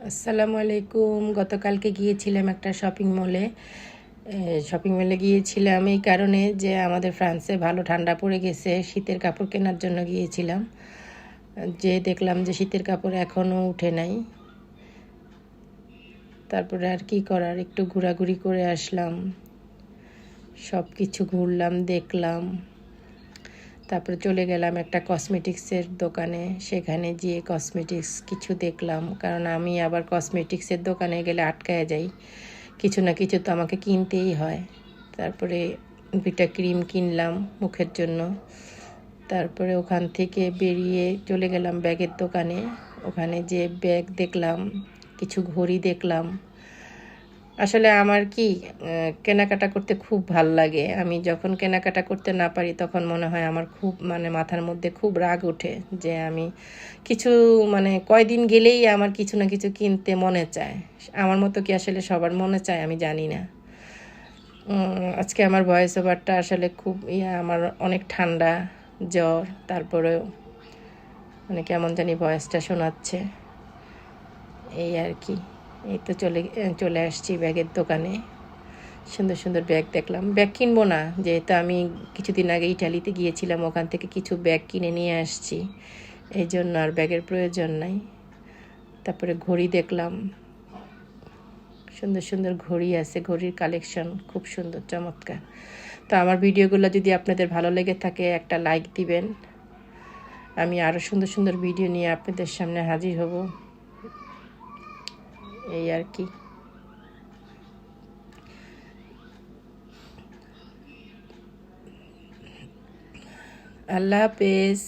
আসসালামু আলাইকুম। গতকালকে গিয়েছিলাম একটা শপিং মলে গিয়েছিলাম এই কারণে যে আমাদের ফ্রান্সে ভালো ঠান্ডা পড়ে গেছে, শীতের কাপড় কেনার জন্য গিয়েছিলাম। যে দেখলাম যে শীতের কাপড় এখনও উঠে নাই। তারপরে আর কি করার, একটু ঘোরাঘুরি করে আসলাম, সব কিছু ঘুরলাম, দেখলাম। তারপরে চলে গেলাম একটা কসমেটিক্সের দোকানে, সেখানে গিয়ে কসমেটিক্স কিছু দেখলাম, কারণ আমি আবার কসমেটিক্সের দোকানে গেলে আটকায় যাই, কিছু না কিছু তো আমাকে কিনতেই হয়। তারপরে 2টা ক্রিম কিনলাম মুখের জন্য। তারপরে ওখান থেকে বেরিয়ে চলে গেলাম ব্যাগের দোকানে। ওখানে যে ব্যাগ দেখলাম, কিছু ঘড়ি দেখলাম। আসলে আমার কি কেনাকাটা করতে খুব ভাল লাগে। আমি যখন কেনাকাটা করতে না পারি তখন মনে হয় আমার খুব মাথার মধ্যে খুব রাগ ওঠে, যে আমি কিছু কয়দিন গেলেই আমার কিছু না কিছু কিনতে মনে চায়। আমার মতো কি আসলে সবার মনে চায় আমি জানি না। আজকে আমার ভয়েস ওভারটা আসলে খুব আমার অনেক ঠান্ডা, জ্বর, তারপরেও কেমন জানি ভয়েসটা শোনাচ্ছে, এই আর কি। এই তো চলে আসছি ব্যাগের দোকানে। সুন্দর সুন্দর ব্যাগ দেখলাম। ব্যাগ কিনবো না, যেহেতু আমি কিছুদিন আগে ইটালিতে গিয়েছিলাম, ওখান থেকে কিছু ব্যাগ কিনে নিয়ে আসছি, এই জন্য আর ব্যাগের প্রয়োজন নাই। তারপরে ঘড়ি দেখলাম, সুন্দর সুন্দর ঘড়ি আছে, ঘড়ির কালেকশন খুব সুন্দর, চমৎকার। তো আমার ভিডিওগুলো যদি আপনাদের ভালো লেগে থাকে একটা লাইক দিবেন। আমি আরও সুন্দর সুন্দর ভিডিও নিয়ে আপনাদের সামনে হাজির হব, এই আর কি। আল্লাহ হাফেজ।